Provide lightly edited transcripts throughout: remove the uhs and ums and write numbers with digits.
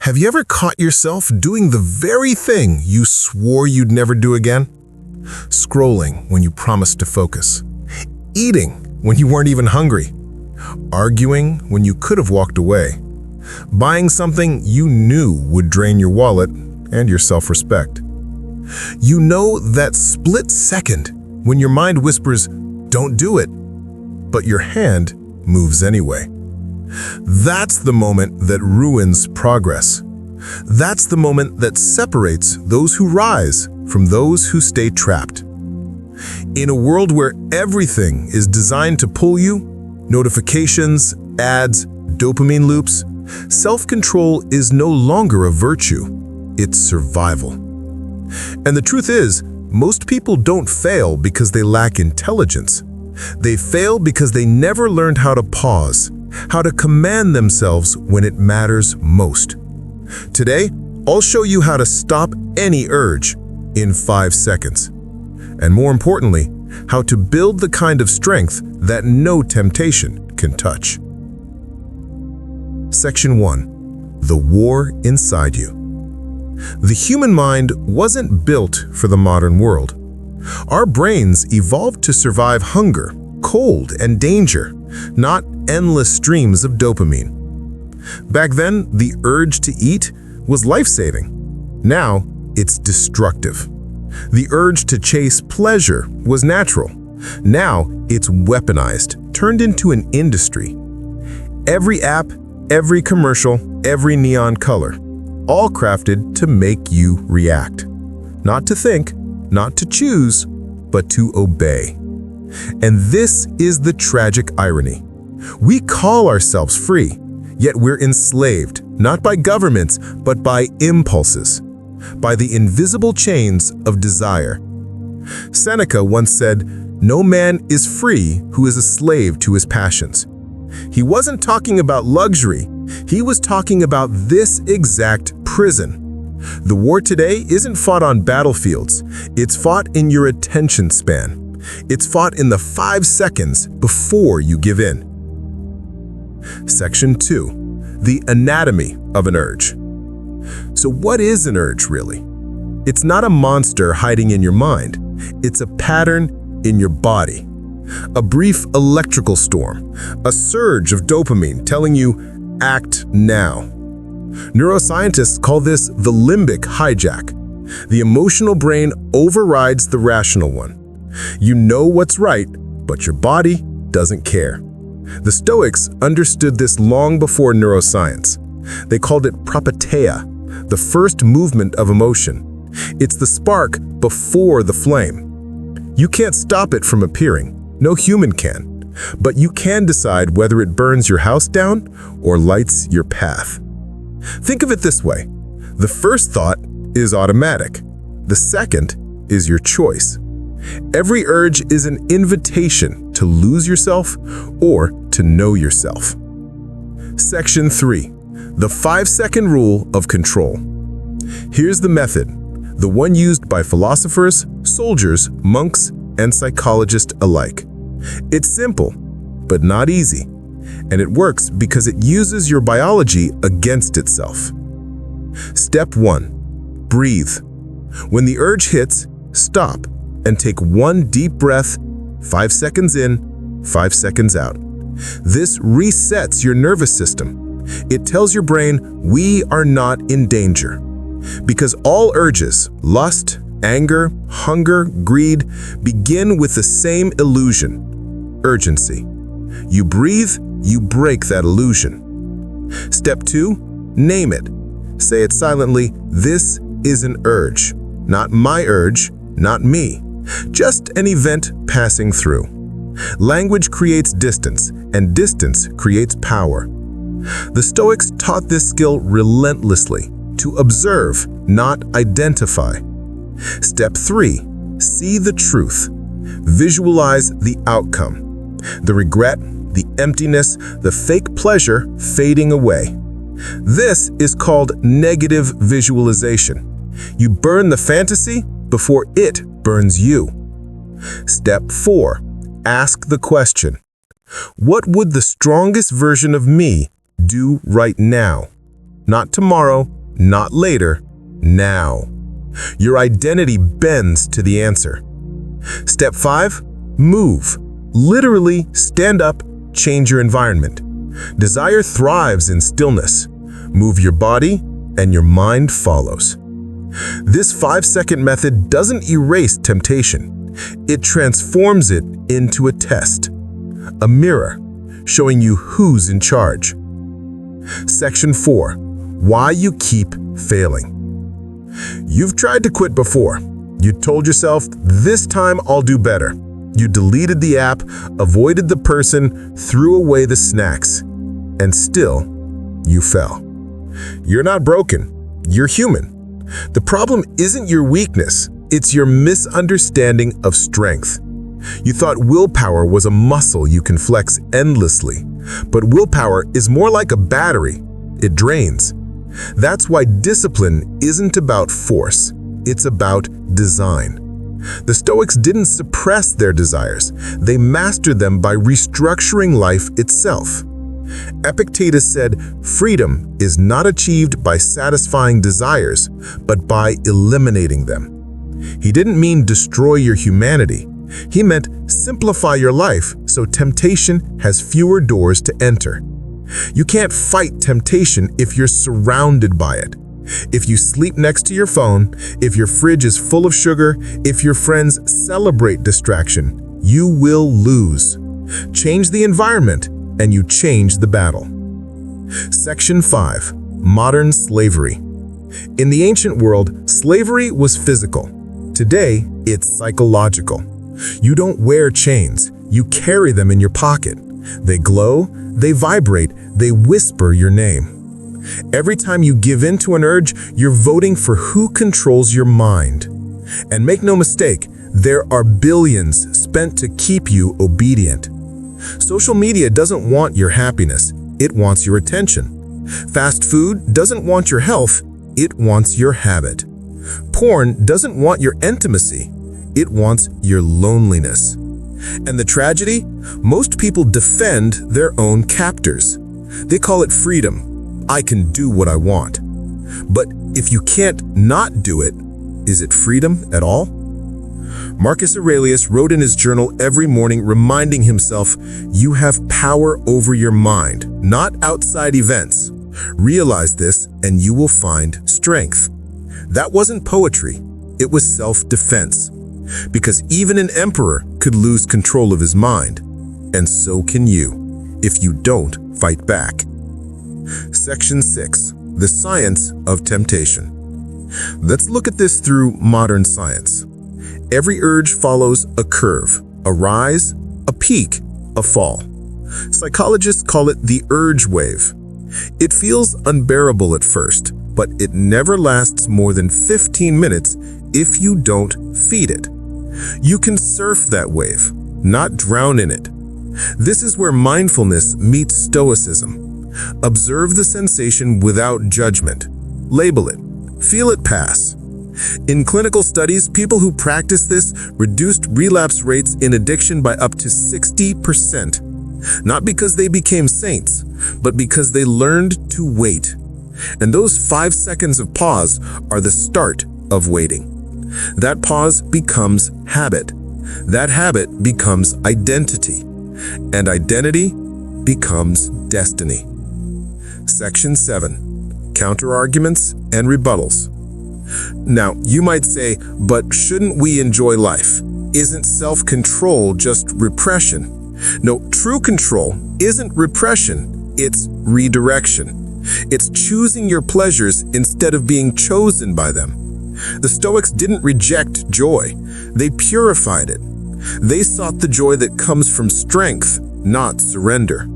Have you ever caught yourself doing the very thing you swore you'd never do again? Scrolling when you promised to focus. Eating when you weren't even hungry. Arguing when you could have walked away. Buying something you knew would drain your wallet and your self-respect. You know that split second when your mind whispers, "Don't do it," but your hand moves anyway. That's the moment that ruins progress. That's the moment that separates those who rise from those who stay trapped. In a world where everything is designed to pull you, notifications, ads, dopamine loops, self-control is no longer a virtue, it's survival. And the truth is, most people don't fail because they lack intelligence. They fail because they never learned how to pause, how to command themselves when it matters most. Today, I'll show you how to stop any urge in 5 seconds. And more importantly, how to build the kind of strength that no temptation can touch. Section 1. The war inside you. The human mind wasn't built for the modern world. Our brains evolved to survive hunger, cold, and danger, not endless streams of dopamine. Back then, the urge to eat was life-saving. Now, it's destructive. The urge to chase pleasure was natural. Now, it's weaponized, turned into an industry. Every app, every commercial, every neon color, all crafted to make you react. Not to think, not to choose, but to obey. And this is the tragic irony. We call ourselves free, yet we're enslaved, not by governments, but by impulses, by the invisible chains of desire. Seneca once said, "No man is free who is a slave to his passions." He wasn't talking about luxury, he was talking about this exact prison. The war today isn't fought on battlefields, it's fought in your attention span. It's fought in the 5 seconds before you give in. Section 2. The anatomy of an urge. So what is an urge really? It's not a monster hiding in your mind. It's a pattern in your body. A brief electrical storm, a surge of dopamine telling you, act now. Neuroscientists call this the limbic hijack. The emotional brain overrides the rational one. You know what's right, but your body doesn't care. The Stoics understood this long before neuroscience. They called it propateia, the first movement of emotion. It's the spark before the flame. You can't stop it from appearing. No human can. But you can decide whether it burns your house down or lights your path. Think of it this way. The first thought is automatic. The second is your choice. Every urge is an invitation to lose yourself or to know yourself. Section 3. The 5-second rule of control. Here's the method, the one used by philosophers, soldiers, monks, and psychologists alike. It's simple, but not easy, and it works because it uses your biology against itself. Step 1. Breathe. When the urge hits, stop and take one deep breath, 5 seconds in, 5 seconds out. This resets your nervous system. It tells your brain, we are not in danger. Because all urges, lust, anger, hunger, greed, begin with the same illusion, urgency. You breathe, you break that illusion. Step 2, name it. Say it silently, this is an urge. Not my urge, not me. Just an event passing through. Language creates distance, and distance creates power. The Stoics taught this skill relentlessly, to observe, not identify. Step 3, see the truth. Visualize the outcome. The regret, the emptiness, the fake pleasure fading away. This is called negative visualization. You burn the fantasy before it burns you. Step 4, ask the question. What would the strongest version of me do right now? Not tomorrow, not later, now. Your identity bends to the answer. Step 5, move. Literally stand up, change your environment. Desire thrives in stillness. Move your body, and your mind follows. This 5-second method doesn't erase temptation. It transforms it into a test, a mirror, showing you who's in charge. Section 4. Why you keep failing. You've tried to quit before. You told yourself, this time I'll do better. You deleted the app, avoided the person, threw away the snacks, and still, you fell. You're not broken. You're human. The problem isn't your weakness. It's your misunderstanding of strength. You thought willpower was a muscle you can flex endlessly, but willpower is more like a battery. It drains. That's why discipline isn't about force. It's about design. The Stoics didn't suppress their desires. They mastered them by restructuring life itself. Epictetus said, freedom is not achieved by satisfying desires, but by eliminating them. He didn't mean destroy your humanity. He meant simplify your life so temptation has fewer doors to enter. You can't fight temptation if you're surrounded by it. If you sleep next to your phone, if your fridge is full of sugar, if your friends celebrate distraction, you will lose. Change the environment, and you change the battle. Section 5. Modern slavery. In the ancient world, slavery was physical. Today, it's psychological. You don't wear chains. You carry them in your pocket. They glow, they vibrate, they whisper your name. Every time you give in to an urge, you're voting for who controls your mind. And make no mistake, there are billions spent to keep you obedient. Social media doesn't want your happiness, it wants your attention. Fast food doesn't want your health, it wants your habit. Porn doesn't want your intimacy, it wants your loneliness. And the tragedy? Most people defend their own captors. They call it freedom. I can do what I want. But if you can't not do it, is it freedom at all? Marcus Aurelius wrote in his journal every morning reminding himself, you have power over your mind, not outside events. Realize this and you will find strength. That wasn't poetry, it was self-defense. Because even an emperor could lose control of his mind, and so can you, if you don't fight back. Section 6. The Science of Temptation. Let's look at this through modern science. Every urge follows a curve, a rise, a peak, a fall. Psychologists call it the urge wave. It feels unbearable at first, but it never lasts more than 15 minutes if you don't feed it. You can surf that wave, not drown in it. This is where mindfulness meets stoicism. Observe the sensation without judgment. Label it. Feel it pass. In clinical studies, people who practice this reduced relapse rates in addiction by up to 60%. Not because they became saints, but because they learned to wait. And those 5 seconds of pause are the start of waiting. That pause becomes habit. That habit becomes identity. And identity becomes destiny. Section 7. Counterarguments and rebuttals. Now, you might say, but shouldn't we enjoy life? Isn't self-control just repression? No, true control isn't repression, it's redirection. It's choosing your pleasures instead of being chosen by them. The Stoics didn't reject joy, they purified it. They sought the joy that comes from strength, not surrender,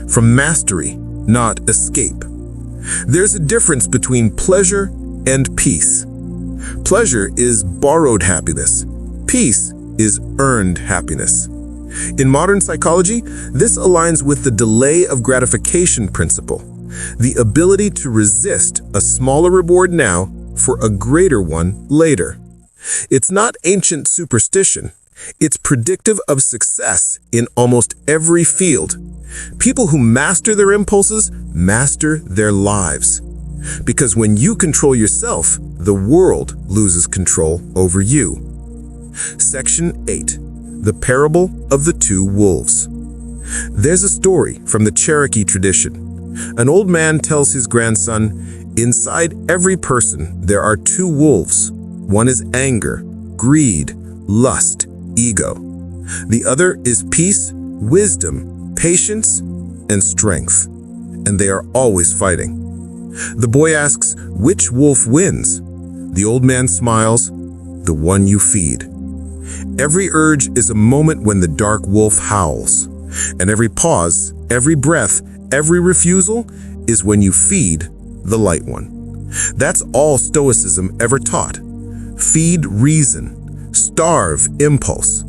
from mastery, not escape. There's a difference between pleasure and peace. Pleasure is borrowed happiness. Peace is earned happiness. In modern psychology, this aligns with the delay of gratification principle, the ability to resist a smaller reward now for a greater one later. It's not ancient superstition. It's predictive of success in almost every field. People who master their impulses master their lives. Because when you control yourself, the world loses control over you. Section 8. The Parable of the Two Wolves. There's a story from the Cherokee tradition. An old man tells his grandson, "Inside every person there are two wolves. One is anger, greed, lust, ego. The other is peace, wisdom, patience, and strength. And they are always fighting." The boy asks, "Which wolf wins?" The old man smiles, "The one you feed." Every urge is a moment when the dark wolf howls. And every pause, every breath, every refusal is when you feed the light one. That's all Stoicism ever taught. Feed reason, starve impulse,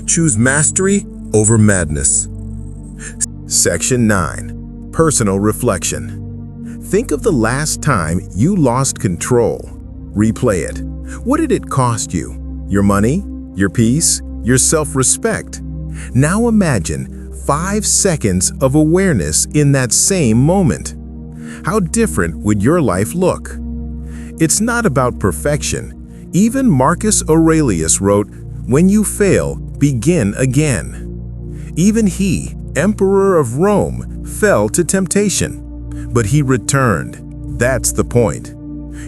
choose mastery over madness. Section 9. Personal reflection. Think of the last time you lost control. Replay it. What did it cost you? Your money? Your peace? Your self-respect? Now imagine 5 seconds of awareness in that same moment. How different would your life look? It's not about perfection. Even Marcus Aurelius wrote, "When you fail, begin again." Even he, Emperor of Rome, fell to temptation. But he returned. That's the point.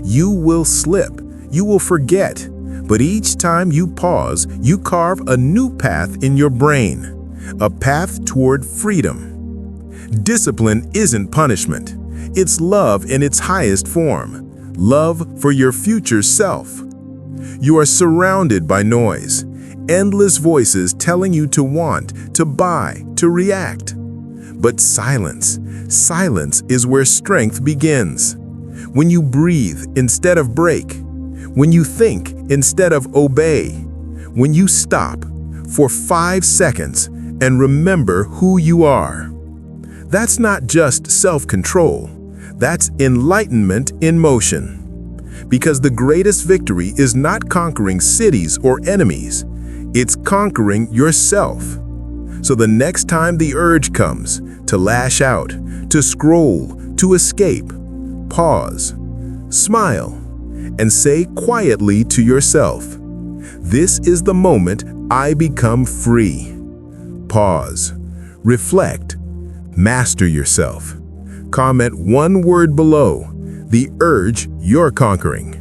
You will slip, you will forget, but each time you pause, you carve a new path in your brain, a path toward freedom. Discipline isn't punishment. It's love in its highest form, love for your future self. You are surrounded by noise, endless voices telling you to want, to buy, to react. But silence is where strength begins. When you breathe instead of break, when you think instead of obey, when you stop for 5 seconds and remember who you are. That's not just self-control, that's enlightenment in motion. Because the greatest victory is not conquering cities or enemies, it's conquering yourself. So the next time the urge comes, to lash out, to scroll, to escape, pause, smile, and say quietly to yourself, "This is the moment I become free." Pause, reflect, master yourself. Comment one word below, the urge you're conquering.